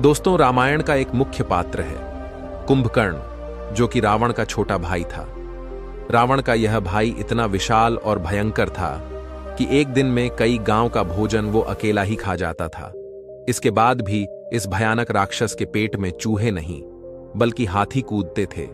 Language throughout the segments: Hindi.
दोस्तों, रामायण का एक मुख्य पात्र है कुंभकर्ण, जो कि रावण का छोटा भाई था। रावण का यह भाई इतना विशाल और भयंकर था कि एक दिन में कई गांव का भोजन वो अकेला ही खा जाता था। इसके बाद भी इस भयानक राक्षस के पेट में चूहे नहीं बल्कि हाथी कूदते थे।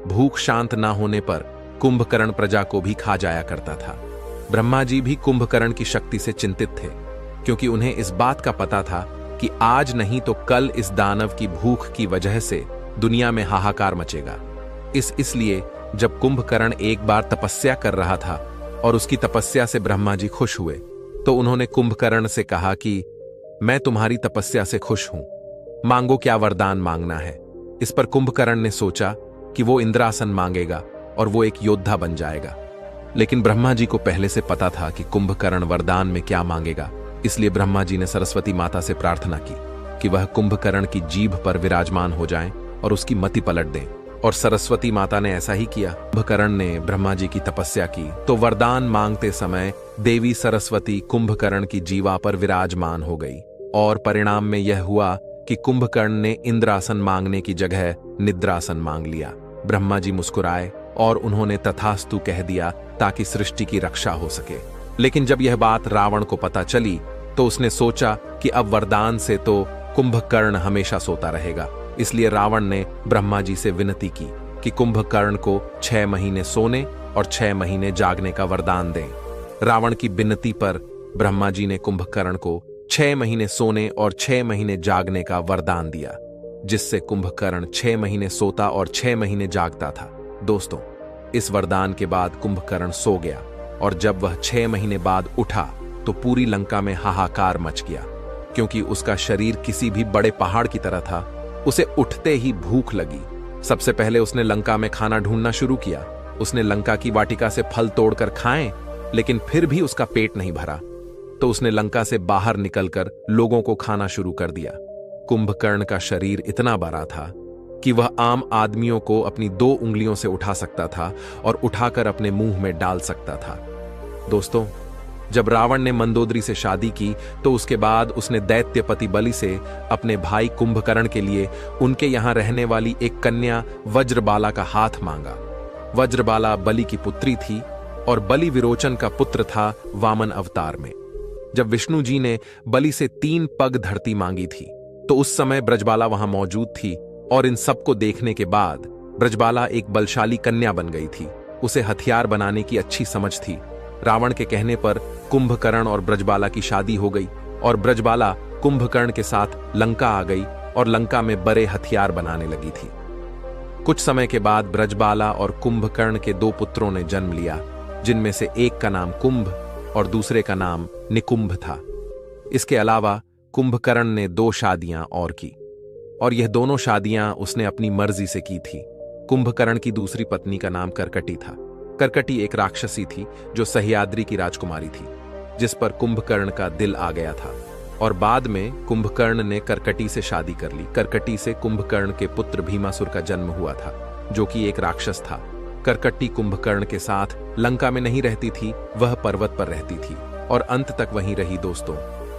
भूख शांत ना होने पर कुंभकर्ण प्रजा को भी खा जाया करता था। ब्रह्मा जी भी कुंभकर्ण की शक्ति से चिंतित थे, क्योंकि उन्हें इस बात का पता था कि आज नहीं तो कल इस दानव की भूख की वजह से दुनिया में हाहाकार मचेगा। इसलिए जब कुंभकर्ण एक बार तपस्या कर रहा था और उसकी तपस्या से ब्रह्मा जी खुश हुए, तो उन्होंने कुंभकर्ण से कहा कि मैं तुम्हारी तपस्या से खुश हूं, मांगो क्या वरदान मांगना है। इस पर कुंभकर्ण ने सोचा कि वो इंद्रासन मांगेगा और वो एक योद्धा बन जाएगा। लेकिन ब्रह्मा जी को पहले से पता था कि कुंभकर्ण वरदान में क्या मांगेगा, इसलिए ब्रह्मा जी ने सरस्वती माता से प्रार्थना की कि वह कुंभकर्ण की जीभ पर विराजमान हो जाएं और उसकी मति पलट दें। और सरस्वती माता ने ऐसा ही किया। कुंभकर्ण ने ब्रह्मा जी की तपस्या की तो वरदान मांगते समय देवी सरस्वती कुंभकर्ण की जीवा पर विराजमान हो गई, और परिणाम में यह हुआ कि कुंभकर्ण ने इंद्रासन मांगने की जगह निद्रासन मांग लिया। ब्रह्मा जी मुस्कुराए और उन्होंने तथास्तु कह दिया ताकि सृष्टि की रक्षा हो सके। लेकिन जब यह बात रावण को पता चली तो उसने सोचा कि अब वरदान से तो कुंभकर्ण हमेशा सोता रहेगा। इसलिए रावण ने ब्रह्मा जी से विनती की कि कुंभकर्ण को 6 महीने सोने और 6 महीने जागने का वरदान दें। रावण की विनती पर ब्रह्मा जी ने कुंभकर्ण को 6 महीने सोने और 6 महीने जागने का वरदान दिया, जिससे कुंभकर्ण 6 महीने सोता और 6 महीने जागता था। दोस्तों, इस वरदान के बाद कुंभकर्ण सो गया, और जब वह 6 महीने बाद उठा तो पूरी लंका में हाहाकार मच गया, क्योंकि उसका शरीर किसी भी बड़े पहाड़ की तरह था। उसे उठते ही भूख लगी। सबसे पहले उसने लंका में खाना ढूंढना शुरू किया। उसने लंका की वाटिका से फल तोड़कर खाए, लेकिन फिर भी उसका पेट नहीं भरा, तो उसने लंका से बाहर निकलकर लोगों को खाना शुरू कर दिया। कुंभकर्ण का शरीर इतना बड़ा था कि वह आम आदमियों को अपनी 2 उंगलियों से उठा सकता था और उठाकर अपने मुंह में डाल सकता था। दोस्तों, जब रावण ने मंदोदरी से शादी की तो उसके बाद उसने दैत्यपति बलि से अपने भाई कुंभकर्ण के लिए उनके यहां रहने वाली एक कन्या वज्रबाला का हाथ मांगा। वज्रबाला बलि की पुत्री थी और बलि विरोचन का पुत्र था वामन अवतार में। जब विष्णु जी ने बलि से 3 पग धरती मांगी थी तो उस समय ब्रजबाला वहां मौजूद थी, और इन सबको देखने के बाद ब्रजबाला एक बलशाली कन्या बन गई थी। उसे हथियार बनाने की अच्छी समझ थी। रावण के कहने पर कुंभकर्ण और ब्रजबाला की शादी हो गई, और ब्रजबाला कुंभकर्ण के साथ लंका आ गई और लंका में बड़े हथियार बनाने लगी थी। कुछ समय के बाद ब्रजबाला और कुंभकर्ण के 2 पुत्रों ने जन्म लिया, जिनमें से एक का नाम कुंभ और दूसरे का नाम निकुंभ था। इसके अलावा कुंभकर्ण ने 2 शादियां और की, और यह दोनों शादियां उसने अपनी मर्जी से की थी। कुंभकर्ण की दूसरी पत्नी का नाम करकटी था। करकटी एक राक्षसी थी जो सह्याद्री की राजकुमारी थी, जिस पर कुंभकर्ण का दिल आ गया था, और बाद में कुंभकर्ण ने करकटी से शादी कर ली। करकटी से कुंभकर्ण के पुत्र भीमासुर का जन्म हुआ था, जो कि एक राक्षस था। करकटी कुंभकर्ण के साथ लंका में नहीं रहती थी, वह पर्वत पर रहती थी और अंत तक वहीं रही। दोस्तों,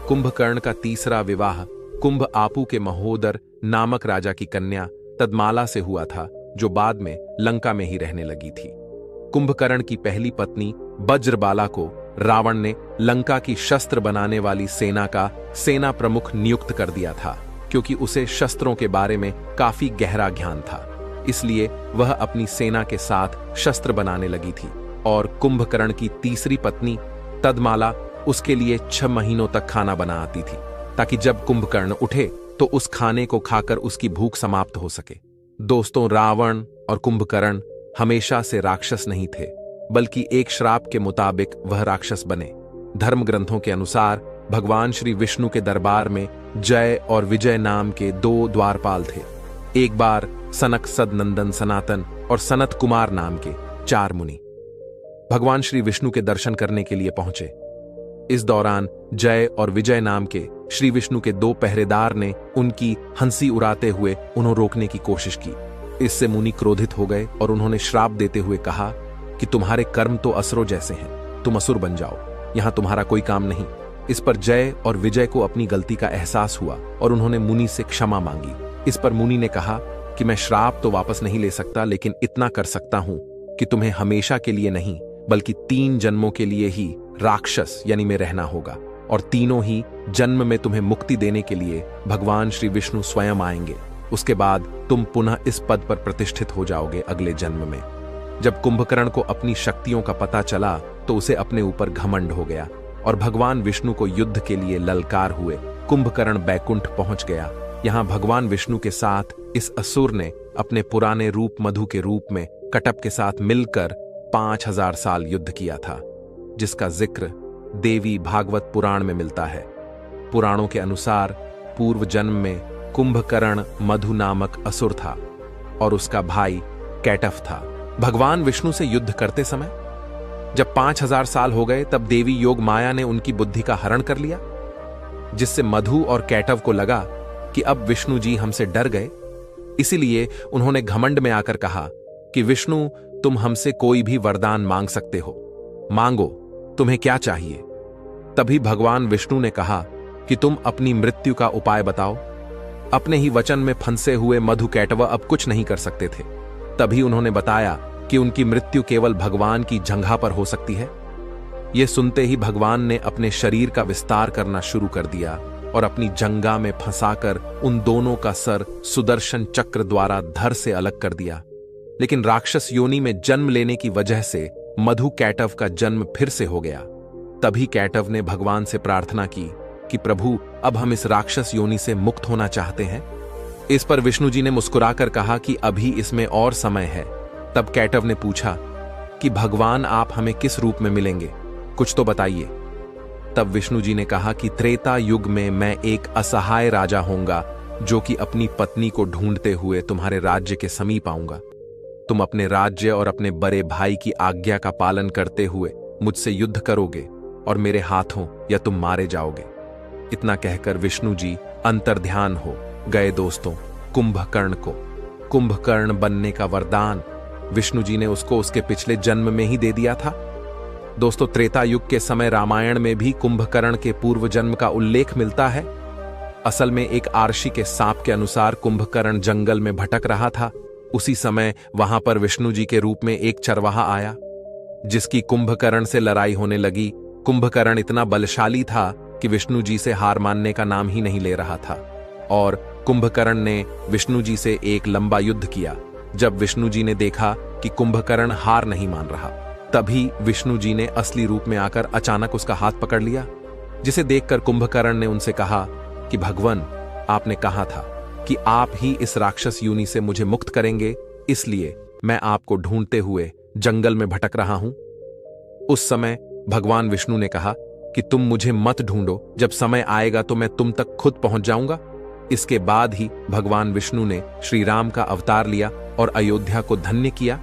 कुंभकर्ण का तीसरा विवाह कुंभ आपू के महोदर नामक राजा की कन्या तदमाला से हुआ था, जो बाद में लंका में ही रहने लगी थी। कुंभकर्ण की पहली पत्नी वज्रबाला को रावण ने लंका की शस्त्र बनाने वाली सेना का सेना प्रमुख नियुक्त कर दिया था, क्योंकि उसे शस्त्रों के बारे में काफी गहरा ज्ञान था। इसलिए वह अपनी सेना के साथ शस्त्र बनाने लगी थी, और कुंभकर्ण की तीसरी पत्नी तदमाला उसके लिए 6 महीनों तक खाना बना आती थी, ताकि जब कुंभकर्ण उठे तो उस खाने को खाकर उसकी भूख समाप्त हो सके। दोस्तों, रावण और कुंभकर्ण हमेशा से राक्षस नहीं थे, बल्कि एक श्राप के मुताबिक वह राक्षस बने। धर्म ग्रंथों के अनुसार भगवान श्री विष्णु के दरबार में जय और विजय नाम के 2 द्वारपाल थे। एक बार सनक सदनंदन सनातन और सनत कुमार नाम के 4 मुनि भगवान श्री विष्णु के दर्शन करने के लिए पहुंचे। इस दौरान जय और विजय नाम के श्री विष्णु के 2 पहरेदार ने उनकी हंसी उड़ाते हुए उन्हें रोकने की कोशिश की। इससे मुनि क्रोधित हो गए और उन्होंने श्राप देते हुए कहा कि तुम्हारे कर्म तो असुरों जैसे हैं, तुम असुर बन जाओ, यहां तुम्हारा कोई काम नहीं। इस पर जय और विजय को अपनी गलती का एहसास हुआ और उन्होंने मुनि से क्षमा मांगी। इस पर मुनि ने कहा कि मैं श्राप तो वापस नहीं ले सकता, लेकिन इतना कर सकता हूं कि तुम्हें हमेशा के लिए नहीं बल्कि 3 जन्मों के लिए ही राक्षस यानी में रहना होगा, और तीनों ही जन्म में तुम्हें मुक्ति देने के लिए भगवान श्री विष्णु स्वयं आएंगे। उसके बाद तुम पुनः इस पद पर प्रतिष्ठित हो जाओगे अगले जन्म में। जब कुंभकर्ण को अपनी शक्तियों का पता चला तो उसे अपने ऊपर घमंड हो गया और भगवान विष्णु को युद्ध के लिए ललकार हुए। कुंभकर्ण बैकुंठ पहुंच गया। यहां भगवान विष्णु के साथ इस असुर ने अपने पुराने रूप मधु के रूप में कटप के साथ मिलकर 5000 साल युद्ध किया था, जिसका जिक्र देवी भागवत पुराण में मिलता है। पुराणों के अनुसार पूर्व जन्म में कुंभकर्ण मधु नामक असुर था और उसका भाई कैटफ था। भगवान विष्णु से युद्ध करते समय जब 5000 साल हो गए तब देवी योग माया ने उनकी बुद्धि का हरण कर लिया, जिससे मधु और कैटव को लगा कि अब विष्णु जी हमसे डर गए। इसीलिए उन्होंने घमंड में आकर कहा कि विष्णु, तुम हमसे कोई भी वरदान मांग सकते हो, मांगो, तुम्हें क्या चाहिए। तभी भगवान विष्णु ने कहा कि तुम अपनी मृत्यु का उपाय बताओ। अपने ही वचन में फंसे हुए मधु कैटव अब कुछ नहीं कर सकते थे। तभी उन्होंने बताया कि उनकी मृत्यु केवल भगवान की जंघा पर हो सकती है। यह सुनते ही भगवान ने अपने शरीर का विस्तार करना शुरू कर दिया और अपनी जंघा में फंसाकर उन दोनों का सर सुदर्शन चक्र द्वारा धड़ से अलग कर दिया। लेकिन राक्षस योनि में जन्म लेने की वजह से मधु कैटव का जन्म फिर से हो गया। तभी कैटव ने भगवान से प्रार्थना की कि प्रभु, अब हम इस राक्षस योनि से मुक्त होना चाहते हैं। इस पर विष्णु जी ने मुस्कुराकर कहा कि अभी इसमें और समय है। तब कैटव ने पूछा कि भगवान, आप हमें किस रूप में मिलेंगे, कुछ तो बताइए। तब विष्णु जी ने कहा कि त्रेता युग में मैं एक असहाय राजा होऊंगा जो कि अपनी पत्नी को ढूंढते हुए तुम्हारे राज्य के समीप आऊंगा। तुम अपने राज्य और अपने बड़े भाई की आज्ञा का पालन करते हुए मुझसे युद्ध करोगे और मेरे हाथों या तुम मारे जाओगे। इतना कहकर विष्णु जी अंतर्ध्यान हो गए। दोस्तों, कुंभकर्ण को कुंभकर्ण बनने का वरदान विष्णु जी ने उसको उसके पिछले जन्म में ही दे दिया था। दोस्तों, त्रेता युग के समय रामायण में भी कुंभकर्ण के पूर्व जन्म का उल्लेख मिलता है। असल में एक आर्षी के सांप के अनुसार कुंभकर्ण जंगल में भटक रहा था। उसी समय वहां पर विष्णु जी के रूप में एक चरवाहा आया, जिसकी कुंभकर्ण से लड़ाई होने लगी। कुंभकर्ण इतना बलशाली था कि विष्णु जी से हार मानने का नाम ही नहीं ले रहा था और कुंभकर्ण ने विष्णु जी से एक लंबा युद्ध किया। जब विष्णु जी ने देखा कि कुंभकर्ण हार नहीं मान रहा, तभी विष्णु जी ने असली रूप में आकर अचानक उसका हाथ पकड़ लिया, जिसे देखकर कुंभकर्ण ने उनसे कहा कि भगवान, आपने कहा था कि आप ही इस राक्षस योनि से मुझे मुक्त करेंगे, इसलिए मैं आपको ढूंढते हुए जंगल में भटक रहा हूं। उस समय भगवान विष्णु ने कहा कि तुम मुझे मत ढूंढो, जब समय आएगा तो मैं तुम तक खुद पहुंच जाऊंगा। इसके बाद ही भगवान विष्णु ने श्री राम का अवतार लिया और अयोध्या को धन्य किया।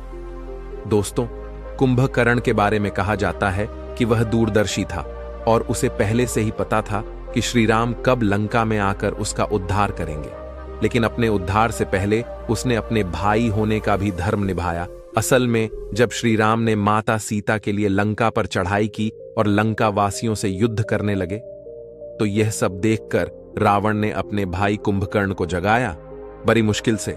दोस्तों, कुंभकर्ण के बारे में कहा जाता है कि वह दूरदर्शी था और उसे पहले से ही पता था कि श्री राम कब लंका में आकर उसका उद्धार करेंगे। लेकिन अपने उद्धार से पहले उसने अपने भाई होने का भी धर्म निभाया। असल में जब श्री राम ने माता सीता के लिए लंका पर चढ़ाई की और लंका वासियों से युद्ध करने लगे, तो यह सब देखकर रावण ने अपने भाई कुंभकर्ण को जगाया। बड़ी मुश्किल से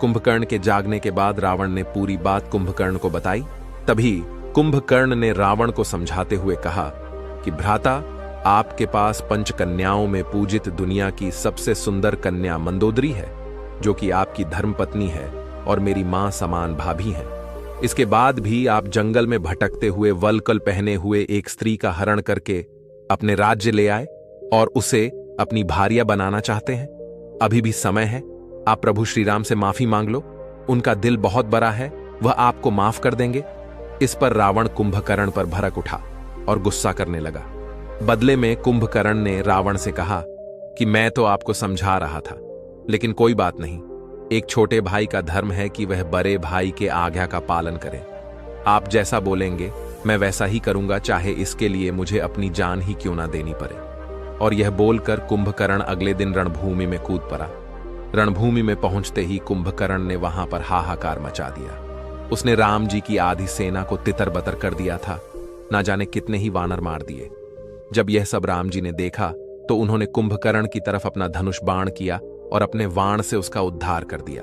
कुंभकर्ण के जागने के बाद रावण ने पूरी बात कुंभकर्ण को बताई। तभी कुंभकर्ण ने रावण को समझाते हुए कहा कि भ्राता, आपके पास 5 कन्याओं में पूजित दुनिया की सबसे सुंदर कन्या मंदोदरी है, जो कि आपकी धर्मपत्नी है और मेरी मां समान भाभी है। इसके बाद भी आप जंगल में भटकते हुए वल्कल पहने हुए एक स्त्री का हरण करके अपने राज्य ले आए और उसे अपनी भार्या बनाना चाहते हैं। अभी भी समय है, आप प्रभु श्री राम से माफी मांग लो। उनका दिल बहुत बड़ा है, वह आपको माफ कर देंगे। इस पर रावण कुंभकर्ण पर भड़क उठा और गुस्सा करने लगा। बदले में कुंभकर्ण ने रावण से कहा कि मैं तो आपको समझा रहा था, लेकिन कोई बात नहीं, एक छोटे भाई का धर्म है कि वह बड़े भाई के आज्ञा का पालन करे। आप जैसा बोलेंगे मैं वैसा ही करूंगा, चाहे इसके लिए मुझे अपनी जान ही क्यों ना देनी पड़े। और यह बोलकर कुंभकर्ण अगले दिन रणभूमि में कूद पड़ा। रणभूमि में पहुंचते ही कुंभकर्ण ने वहां पर हाहाकार मचा दिया। उसने राम जी की आधी सेना को तितर बतर कर दिया था। ना जाने कितने ही वानर मार दिए। जब यह सब राम जी ने देखा तो उन्होंने कुंभकर्ण की तरफ अपना धनुष बाण किया और अपने वाण से उसका उद्धार कर दिया।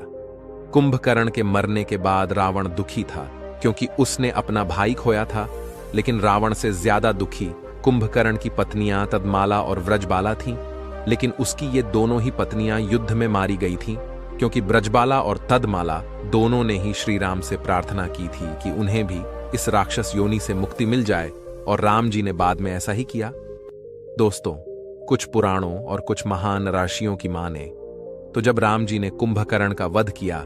कुंभकर्ण के मरने के बाद रावण दुखी था क्योंकि उसने अपना भाई खोया था, लेकिन रावण से ज्यादा दुखी कुंभकर्ण की पत्नियां तदमाला और व्रजबाला थीं। लेकिन उसकी ये दोनों ही पत्नियां युद्ध में मारी गई थीं, क्योंकि ब्रजबाला और तदमाला दोनों ने ही श्री राम से प्रार्थना की थी कि उन्हें भी इस राक्षस योनि से मुक्ति मिल जाए, और राम जी ने बाद में ऐसा ही किया। दोस्तों, कुछ पुराणों और कुछ महान ऋषियों की माने तो जब राम जी ने कुंभकर्ण का वध किया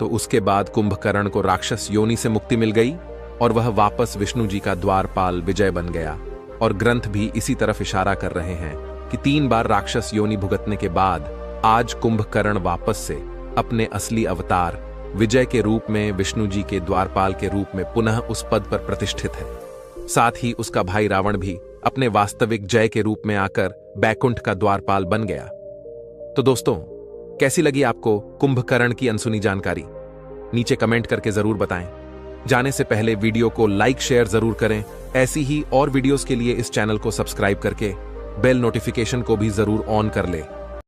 तो उसके बाद कुंभकर्ण को राक्षस योनि से मुक्ति मिल गई और वह वापस विष्णु जी का द्वारपाल विजय बन गया। और ग्रंथ भी इसी तरफ इशारा कर रहे हैं कि 3 बार राक्षस योनि भुगतने के बाद आज कुंभकर्ण वापस से अपने असली अवतार विजय के रूप में विष्णु जी के द्वारपाल के रूप में पुनः उस पद पर प्रतिष्ठित है। साथ ही उसका भाई रावण भी अपने वास्तविक जय के रूप में आकर बैकुंठ का द्वारपाल बन गया। तो दोस्तों, कैसी लगी आपको कुंभकर्ण की अनसुनी जानकारी? नीचे कमेंट करके जरूर बताएं। जाने से पहले वीडियो को लाइक शेयर जरूर करें। ऐसी ही और वीडियोस के लिए इस चैनल को सब्सक्राइब करके बेल नोटिफिकेशन को भी जरूर ऑन कर ले।